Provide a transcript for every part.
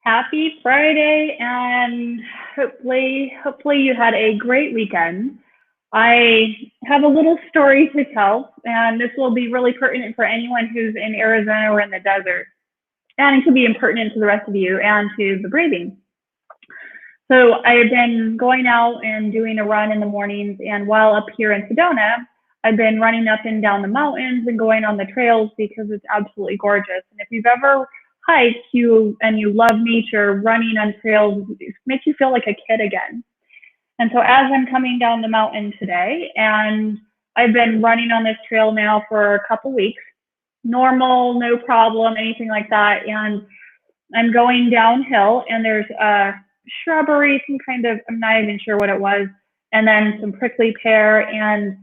Happy Friday, and hopefully you had a great weekend. I have a little story to tell, and this will be really pertinent for anyone who's in Arizona or in the desert, and it could be impertinent to the rest of you and to the breathing. So I have been going out and doing a run in the mornings, and while up here in Sedona, I've been running up and down the mountains and going on the trails because it's absolutely gorgeous. And if you've ever hiked you love nature, running on trails makes you feel like a kid again. And so as I'm coming down the mountain today, and I've been running on this trail now for a couple weeks, normal, no problem, anything like that. And I'm going downhill, and there's a shrubbery, some kind of, I'm not even sure what it was, and then some prickly pear, and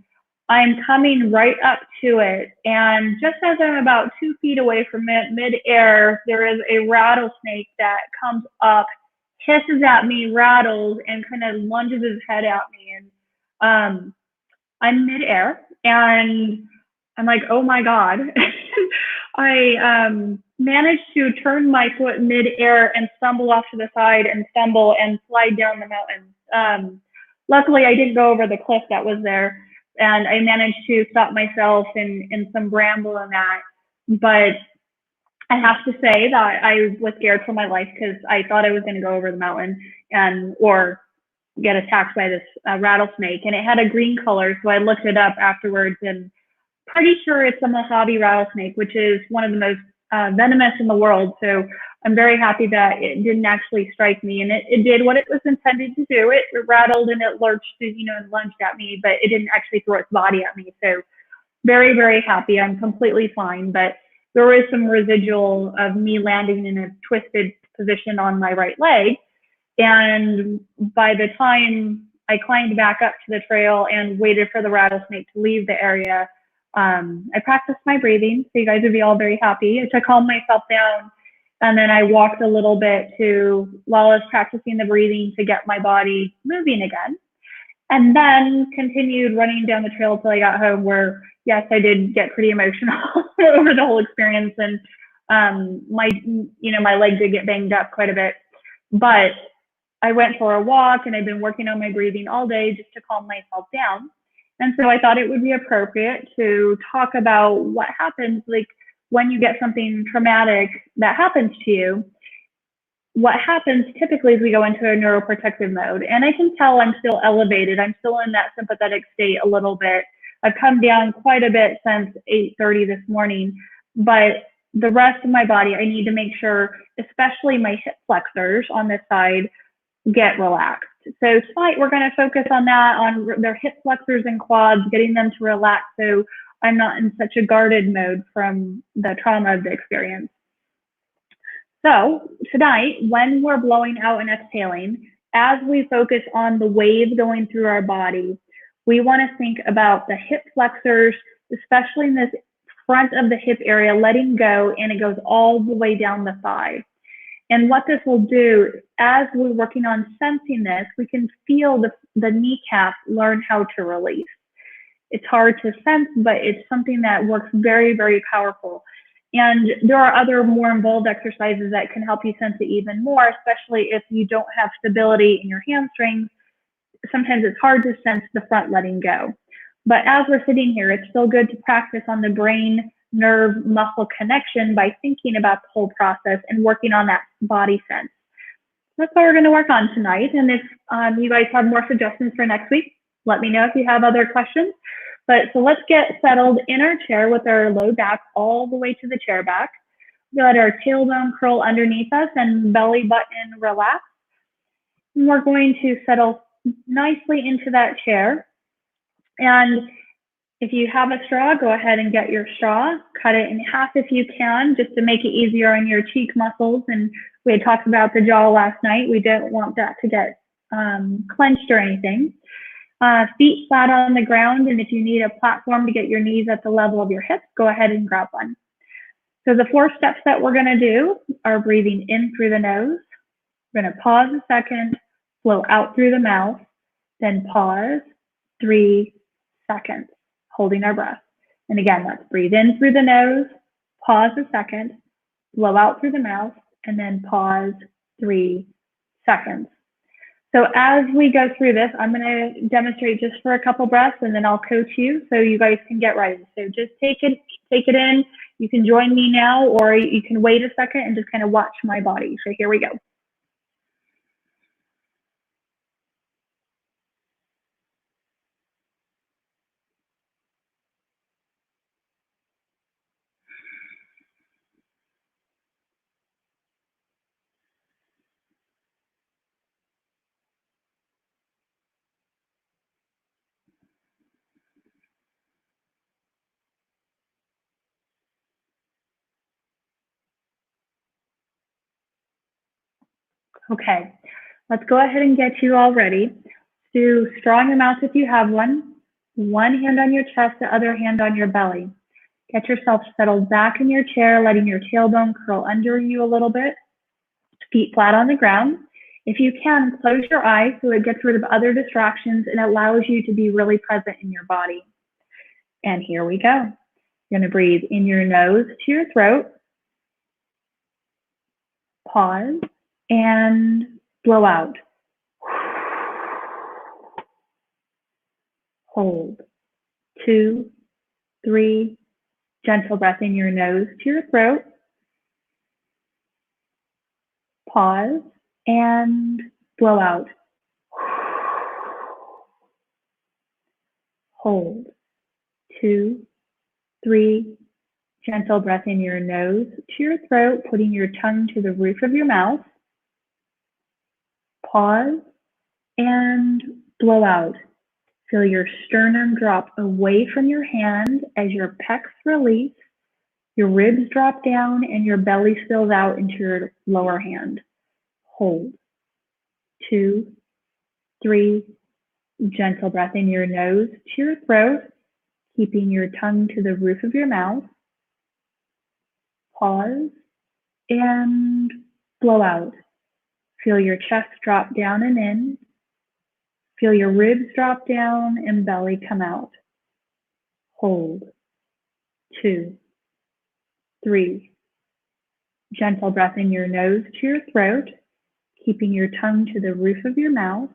I'm coming right up to it. And just as I'm about 2 feet away from it, midair, there is a rattlesnake that comes up, hisses at me, rattles, and kind of lunges his head at me. And I'm midair, and I'm like, oh my God. I managed to turn my foot midair and stumble off to the side and stumble and slide down the mountain. Luckily, I didn't go over the cliff that was there, and I managed to stop myself in some bramble and that. But I have to say that I was scared for my life because I thought I was going to go over the mountain or get attacked by this rattlesnake, and it had a green color. So I looked it up afterwards, and pretty sure it's a Mojave rattlesnake, which is one of the most venomous in the world. So I'm very happy that it didn't actually strike me, and it did what it was intended to do. It rattled and it lurched, and lunged at me, but it didn't actually throw its body at me. So very, very happy. I'm completely fine, but there was some residual of me landing in a twisted position on my right leg. And by the time I climbed back up to the trail and waited for the rattlesnake to leave the area, I practiced my breathing, so you guys would be all very happy, to calm myself down. And then I walked a little bit while I was practicing the breathing, to get my body moving again. And then continued running down the trail till I got home, where, yes, I did get pretty emotional over the whole experience. And my leg did get banged up quite a bit. But I went for a walk, and I've been working on my breathing all day just to calm myself down. And so I thought it would be appropriate to talk about what happens, like when you get something traumatic that happens to you. What happens typically is we go into a neuroprotective mode, and I can tell I'm still elevated. I'm still in that sympathetic state a little bit. I've come down quite a bit since 8:30 this morning, but the rest of my body, I need to make sure, especially my hip flexors on this side, get relaxed. So tonight we're going to focus on that, on their hip flexors and quads, getting them to relax so I'm not in such a guarded mode from the trauma of the experience. So tonight, when we're blowing out and exhaling, as we focus on the wave going through our body, we want to think about the hip flexors, especially in this front of the hip area, letting go, and it goes all the way down the thigh. And what this will do, as we're working on sensing this, we can feel the kneecap learn how to release. It's hard to sense, but it's something that works very, very powerful. And there are other more involved exercises that can help you sense it even more, especially if you don't have stability in your hamstrings. Sometimes it's hard to sense the front letting go. But as we're sitting here, it's still good to practice on the brain nerve muscle connection by thinking about the whole process and working on that body sense. That's what we're going to work on tonight. And if you guys have more suggestions for next week, let me know if you have other questions. So let's get settled in our chair with our low back all the way to the chair back. We let our tailbone curl underneath us and belly button relax. And we're going to settle nicely into that chair. And if you have a straw, go ahead and get your straw, cut it in half if you can, just to make it easier on your cheek muscles. And we had talked about the jaw last night. We don't want that to get clenched or anything. Feet flat on the ground, and if you need a platform to get your knees at the level of your hips, go ahead and grab one. So the 4 steps that we're going to do are breathing in through the nose. We're going to pause a second, blow out through the mouth, then pause, 3 seconds, holding our breath. And again, let's breathe in through the nose, pause a second, blow out through the mouth, and then pause 3 seconds. So as we go through this, I'm going to demonstrate just for a couple breaths, and then I'll coach you so you guys can get ready. So just take it in. You can join me now, or you can wait a second and just kind of watch my body. So here we go. Okay, let's go ahead and get you all ready. Do straw in your mouth if you have one hand on your chest, the other hand on your belly. Get yourself settled back in your chair, letting your tailbone curl under you a little bit. Feet flat on the ground. If you can, close your eyes so it gets rid of other distractions and allows you to be really present in your body. And here we go. You're going to breathe in your nose to your throat. Pause and blow out. Hold. 2, 3. Gentle breath in your nose to your throat. Pause and blow out. Hold. 2, 3. Gentle breath in your nose to your throat, putting your tongue to the roof of your mouth. Pause and blow out. Feel your sternum drop away from your hand as your pecs release, your ribs drop down, and your belly spills out into your lower hand. Hold. 2, 3. Gentle breath in your nose to your throat, keeping your tongue to the roof of your mouth. Pause and blow out. Feel your chest drop down and in. Feel your ribs drop down and belly come out. Hold. 2, 3. Gentle breath in your nose to your throat, keeping your tongue to the roof of your mouth.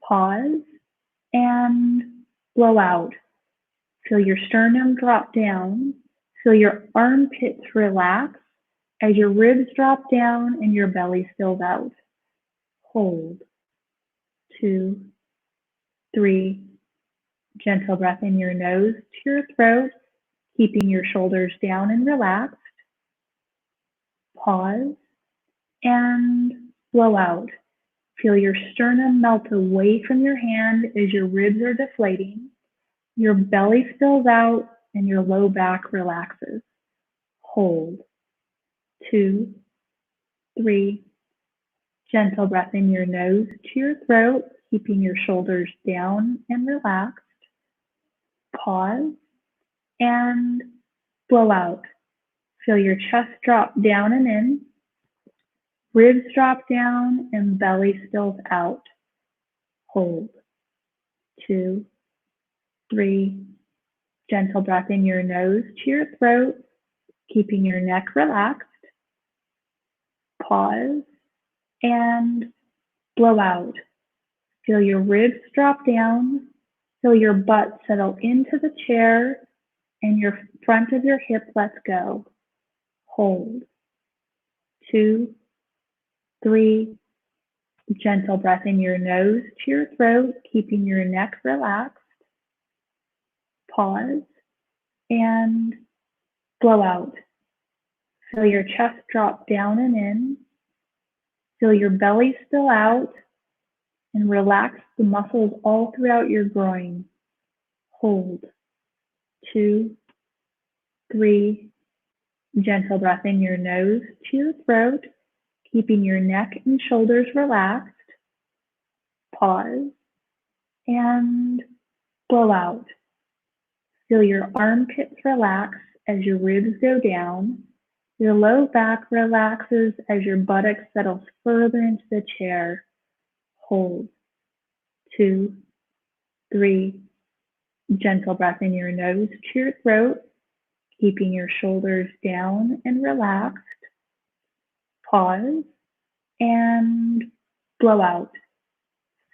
Pause and blow out. Feel your sternum drop down. Feel your armpits relax as your ribs drop down and your belly spills out. Hold. 2, 3. Gentle breath in your nose to your throat, keeping your shoulders down and relaxed. Pause and blow out. Feel your sternum melt away from your hand as your ribs are deflating. Your belly spills out and your low back relaxes. Hold. 2, 3. Gentle breath in your nose to your throat, keeping your shoulders down and relaxed. Pause and blow out. Feel your chest drop down and in. Ribs drop down and belly spills out. Hold. 2, 3. Gentle breath in your nose to your throat, keeping your neck relaxed. Pause and blow out. Feel your ribs drop down. Feel your butt settle into the chair and your front of your hip lets go. Hold. 2, 3. Gentle breath in your nose to your throat, keeping your neck relaxed. Pause and blow out. Feel your chest drop down and in. Feel your belly spill out and relax the muscles all throughout your groin. Hold. 2, 3. Gentle breath in your nose to your throat, keeping your neck and shoulders relaxed. Pause and blow out. Feel your armpits relax as your ribs go down. Your low back relaxes as your buttocks settles further into the chair. Hold. 2, 3. Gentle breath in your nose to your throat, keeping your shoulders down and relaxed. Pause and blow out.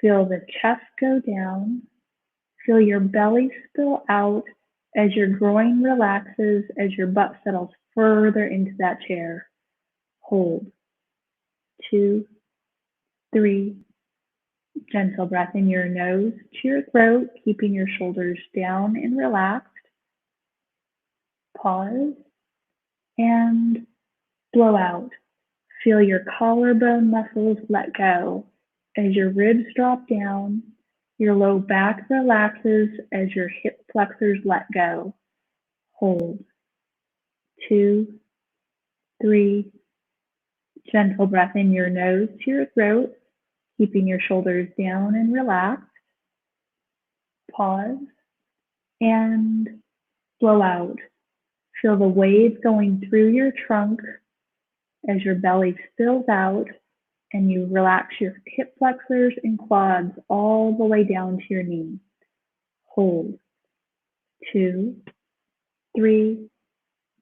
Feel the chest go down. Feel your belly spill out as your groin relaxes, as your butt settles further into that chair. Hold. 2, 3. Gentle breath in your nose to your throat, keeping your shoulders down and relaxed. Pause and blow out. Feel your collarbone muscles let go as your ribs drop down. Your low back relaxes as your hip flexors let go. Hold. 2, 3. Gentle breath in your nose to your throat, keeping your shoulders down and relaxed. Pause and blow out. Feel the wave going through your trunk as your belly spills out and you relax your hip flexors and quads all the way down to your knee. Hold. 2, 3.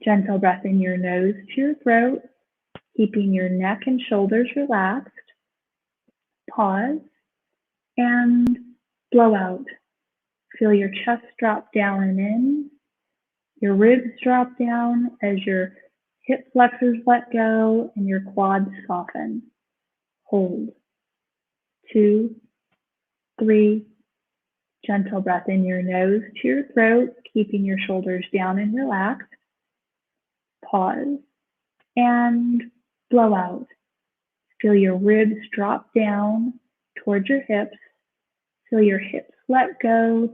Gentle breath in your nose to your throat, keeping your neck and shoulders relaxed. Pause and blow out. Feel your chest drop down and in. Your ribs drop down as your hip flexors let go and your quads soften. Hold. 2, 3. Gentle breath in your nose to your throat, keeping your shoulders down and relaxed. Pause and blow out. Feel your ribs drop down towards your hips. Feel your hips let go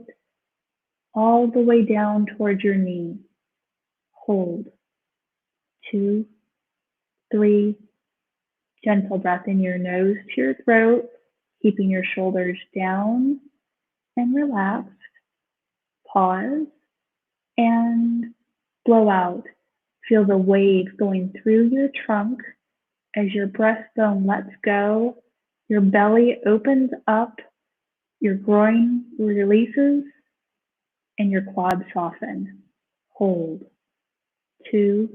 all the way down towards your knee. Hold. 2, 3. Gentle breath in your nose to your throat, keeping your shoulders down and relaxed. Pause and blow out. Feel the wave going through your trunk as your breastbone lets go. Your belly opens up, your groin releases, and your quads soften. Hold. 2,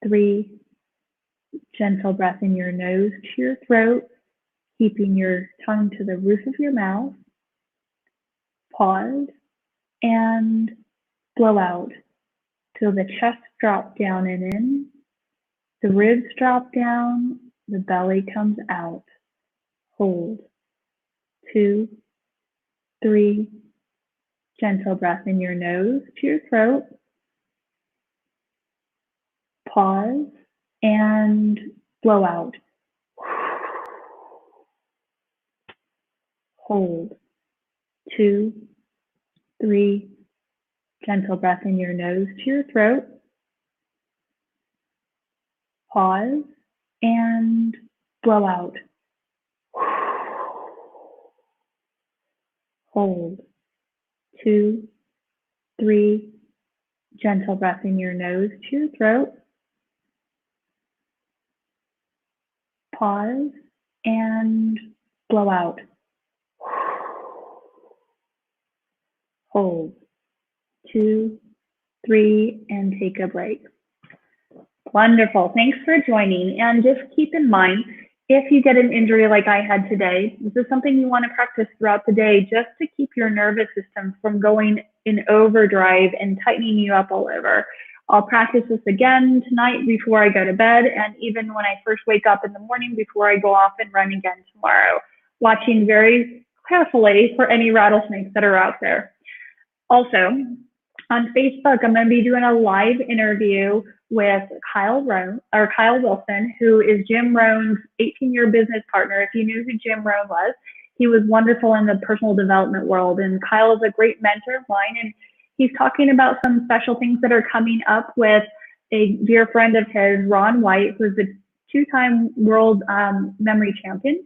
3. Gentle breath in your nose to your throat, keeping your tongue to the roof of your mouth. Pause and blow out. Feel the chest drop down and in, the ribs drop down, the belly comes out. Hold. 2, 3. Gentle breath in your nose to your throat. Pause and blow out. Hold. 2, 3. Gentle breath in your nose to your throat. Pause and blow out. Hold. 2, 3. Gentle breath in your nose to your throat. Pause and blow out. Hold. 2, 3, and take a break. Wonderful. Thanks for joining. And just keep in mind, if you get an injury like I had today, this is something you want to practice throughout the day just to keep your nervous system from going in overdrive and tightening you up all over. I'll practice this again tonight before I go to bed, and even when I first wake up in the morning before I go off and run again tomorrow, watching very carefully for any rattlesnakes that are out there. Also, on Facebook, I'm going to be doing a live interview with Kyle Wilson, who is Jim Rohn's 18-year business partner. If you knew who Jim Rohn was, he was wonderful in the personal development world. And Kyle is a great mentor of mine. And he's talking about some special things that are coming up with a dear friend of his, Ron White, who's the 2-time world memory champion.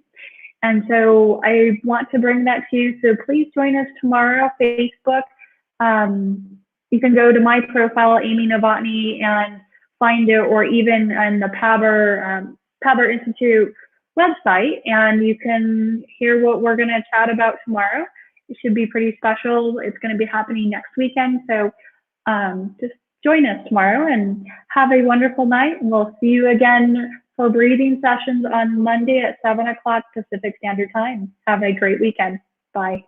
And so I want to bring that to you. So please join us tomorrow, Facebook. You can go to my profile, Amy Novotny, and find it, or even on the Paber Institute website, and you can hear what we're going to chat about tomorrow. It should be pretty special. It's going to be happening next weekend, so just join us tomorrow and have a wonderful night. And we'll see you again for breathing sessions on Monday at 7 o'clock Pacific Standard Time. Have a great weekend. Bye.